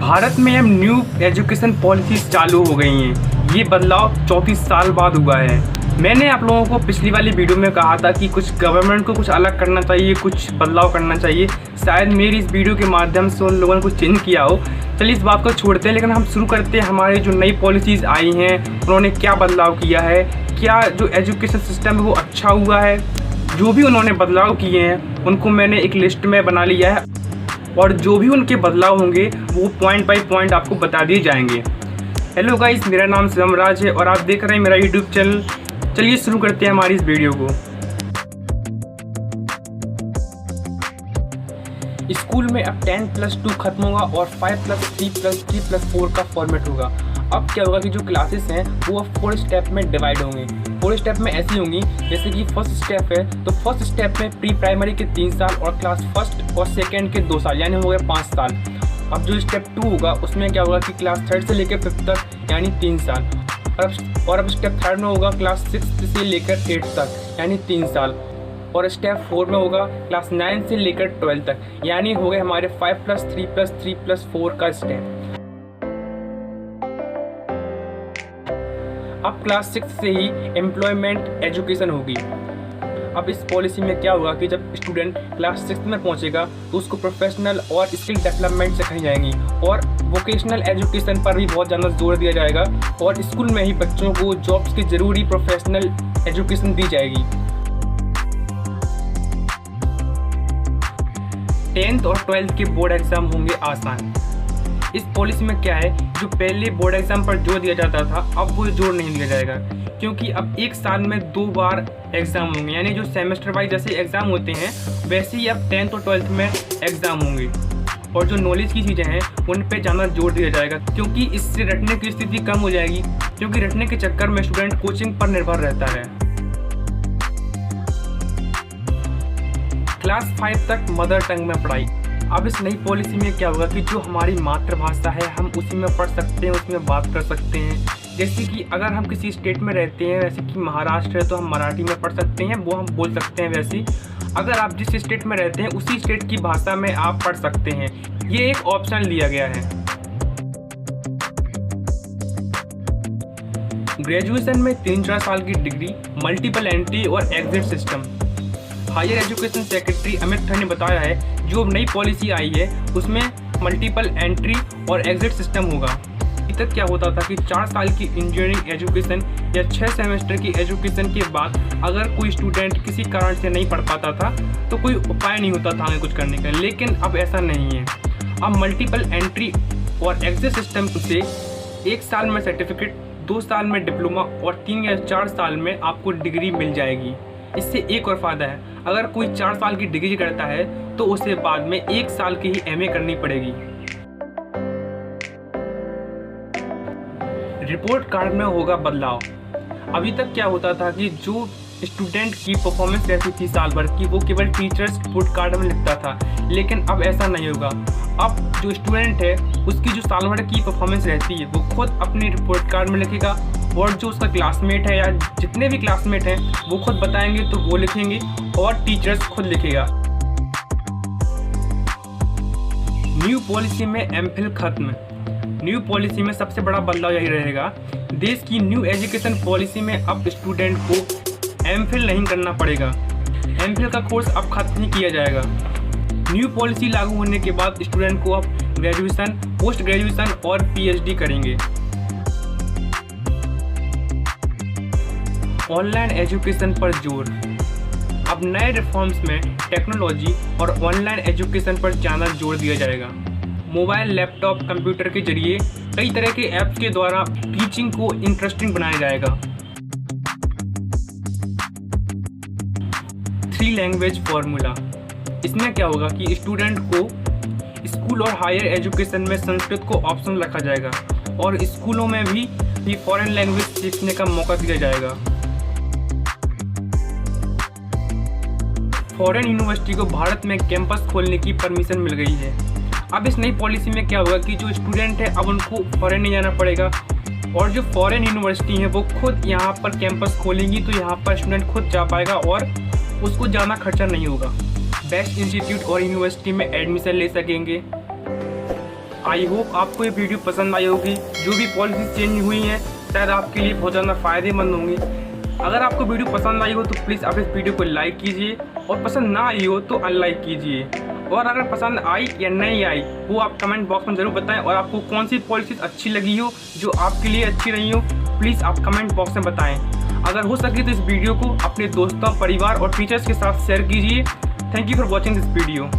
भारत में अब new education policies चालू हो गई हैं। ये बदलाव 34 साल बाद हुआ है। मैंने आप लोगों को पिछली वाली वीडियो में कहा था कि कुछ गवर्नमेंट को कुछ अलग करना चाहिए, कुछ बदलाव करना चाहिए। शायद मेरी इस वीडियो के माध्यम से उन लोगों ने कुछ चेंज किया हो। चलिए इस बात को छोड़ते हैं, लेकिन हम शुरू करते हैं हमारी जो नई पॉलिसीज़ आई हैं उन्होंने क्या बदलाव किया है, क्या जो एजुकेशन सिस्टम है वो अच्छा हुआ है। जो भी उन्होंने बदलाव किए हैं उनको मैंने एक लिस्ट में बना लिया है और जो भी उनके बदलाव होंगे वो पॉइंट बाय पॉइंट आपको बता दिए जाएंगे। हेलो गाइस, मेरा नाम शिवम राज है और आप देख रहे हैं मेरा यूट्यूब चैनल। चलिए शुरू करते हैं हमारी इस वीडियो को। स्कूल में अब 10+2 खत्म होगा और 5+3+3+4 का फॉर्मेट होगा। अब क्या होगा कि जो क्लासेस हैं वो अब 4 स्टेप में डिवाइड होंगे। 4 स्टेप में ऐसी होंगी जैसे कि फर्स्ट स्टेप है तो फर्स्ट स्टेप में प्री प्राइमरी के 3 साल और क्लास फर्स्ट और सेकेंड के 2 साल यानी हो गए 5 साल। अब जो स्टेप 2 होगा उसमें क्या होगा कि क्लास 3rd से लेकर 5th तक यानी 3 साल। और अब स्टेप 3rd में होगा क्लास 6th से लेकर 8th तक यानी 3 साल। और स्टेप 4 में होगा क्लास 9 से लेकर 12 तक यानी हो गए हमारे 5+3+3+4 का स्टेप। अब क्लास 6 से ही एम्प्लॉयमेंट एजुकेशन होगी। अब इस पॉलिसी में क्या होगा कि जब स्टूडेंट क्लास 6 में पहुंचेगा तो उसको प्रोफेशनल और स्किल डेवलपमेंट सिखाई जाएंगी और वोकेशनल एजुकेशन पर भी बहुत ज़्यादा जोर दिया जाएगा और स्कूल में ही बच्चों को जॉब्स की ज़रूरी प्रोफेशनल एजुकेशन दी जाएगी। 10th और 12th के बोर्ड एग्ज़ाम होंगे आसान। इस पॉलिसी में क्या है, जो पहले बोर्ड एग्ज़ाम पर जोर दिया जाता था अब वो जोर नहीं दिया जाएगा, क्योंकि अब एक साल में 2 बार एग्ज़ाम होंगे यानी जो सेमेस्टर वाइज जैसे एग्ज़ाम होते हैं वैसे ही अब 10th और 12th में एग्ज़ाम होंगे। और जो नॉलेज की चीज़ें हैं उन पे ज़्यादा जोर दिया जाएगा, क्योंकि इससे रटने की स्थिति कम हो जाएगी, क्योंकि रटने के चक्कर में स्टूडेंट कोचिंग पर निर्भर रहता है। क्लास 5 तक मदर टंग में पढ़ाई। अब इस नई पॉलिसी में क्या होगा कि जो हमारी मातृभाषा है हम उसी में पढ़ सकते हैं, उसमें बात कर सकते हैं। जैसे कि अगर हम किसी स्टेट में रहते हैं, जैसे कि महाराष्ट्र है तो हम मराठी में पढ़ सकते हैं, वो हम बोल सकते हैं। वैसे अगर आप जिस स्टेट में रहते हैं उसी स्टेट की भाषा में आप पढ़ सकते हैं। ये एक ऑप्शन लिया गया है। ग्रेजुएशन में 3-4 साल की डिग्री, मल्टीपल एंट्री और exit system. Higher education secretary Amit Khare ने बताया है जो नई पॉलिसी आई है उसमें मल्टीपल एंट्री और एग्जिट सिस्टम होगा। अभी तक क्या होता था कि 4 साल की इंजीनियरिंग एजुकेशन या 6 सेमेस्टर की एजुकेशन के बाद अगर कोई स्टूडेंट किसी कारण से नहीं पढ़ पाता था तो कोई उपाय नहीं होता था आगे कुछ करने का, लेकिन अब ऐसा नहीं है। अब मल्टीपल एंट्री और एग्जिट सिस्टम से 1 साल में सर्टिफिकेट, 2 साल में डिप्लोमा और 3 या 4 साल में आपको डिग्री मिल जाएगी। इससे एक और फ़ायदा है, अगर कोई 4 साल की डिग्री करता है तो उसे बाद में 1 साल की ही MA करनी पड़ेगी। रिपोर्ट कार्ड में होगा बदलाव। अभी तक क्या होता था कि जो स्टूडेंट की परफॉर्मेंस रहती थी साल भर की वो केवल टीचर्स रिपोर्ट कार्ड में लिखता था, लेकिन अब ऐसा नहीं होगा। अब जो स्टूडेंट है उसकी जो साल भर की परफॉर्मेंस रहती है वो खुद अपने रिपोर्ट कार्ड में लिखेगा और जो उसका क्लासमेट है या जितने भी क्लासमेट हैं वो खुद बताएंगे तो वो लिखेंगे और टीचर्स खुद लिखेगा। न्यू पॉलिसी में एमफिल खत्म। न्यू पॉलिसी में सबसे बड़ा बदलाव यही रहेगा, देश की न्यू एजुकेशन पॉलिसी में अब स्टूडेंट को एमफिल नहीं करना पड़ेगा। एमफिल का कोर्स अब खत्म नहीं किया जाएगा। न्यू पॉलिसी लागू होने के बाद स्टूडेंट को अब ग्रेजुएशन, पोस्ट ग्रेजुएशन और PhD करेंगे। ऑनलाइन एजुकेशन पर जोर। अब नए रिफॉर्म्स में टेक्नोलॉजी और ऑनलाइन एजुकेशन पर ज़्यादा जोर दिया जाएगा। मोबाइल, लैपटॉप, कंप्यूटर के जरिए कई तरह के ऐप्स के द्वारा टीचिंग को इंटरेस्टिंग बनाया जाएगा। 3 लैंग्वेज फार्मूला। इसमें क्या होगा कि स्टूडेंट को स्कूल और हायर एजुकेशन में संस्कृत को ऑप्शन रखा जाएगा और स्कूलों में भी फॉरेन लैंग्वेज सीखने का मौका दिया जाएगा। फॉरेन यूनिवर्सिटी को भारत में कैंपस खोलने की परमिशन मिल गई है। अब इस नई पॉलिसी में क्या होगा कि जो स्टूडेंट है अब उनको फॉरेन नहीं जाना पड़ेगा और जो फॉरेन यूनिवर्सिटी है वो खुद यहाँ पर कैंपस खोलेंगी तो यहाँ पर स्टूडेंट खुद जा पाएगा और उसको ज़्यादा खर्चा नहीं होगा। बेस्ट इंस्टीट्यूट और यूनिवर्सिटी में एडमिशन ले सकेंगे। आई होप आपको ये वीडियो पसंद आई होगी। जो भी पॉलिसी चेंज हुई हैं शायद आपके लिए बहुत ज़्यादा फ़ायदेमंद होंगी। अगर आपको वीडियो पसंद आई हो तो प्लीज़ आप इस वीडियो को लाइक कीजिए और पसंद ना आई हो तो अनलाइक कीजिए। और अगर पसंद आई या नहीं आई वो आप कमेंट बॉक्स में ज़रूर बताएं। और आपको कौन सी पॉलिसीज अच्छी लगी हो, जो आपके लिए अच्छी रही हो, प्लीज़ आप कमेंट बॉक्स में बताएं। अगर हो सके तो इस वीडियो को अपने दोस्तों, परिवार और टीचर्स के साथ शेयर कीजिए। Thank you for watching this video.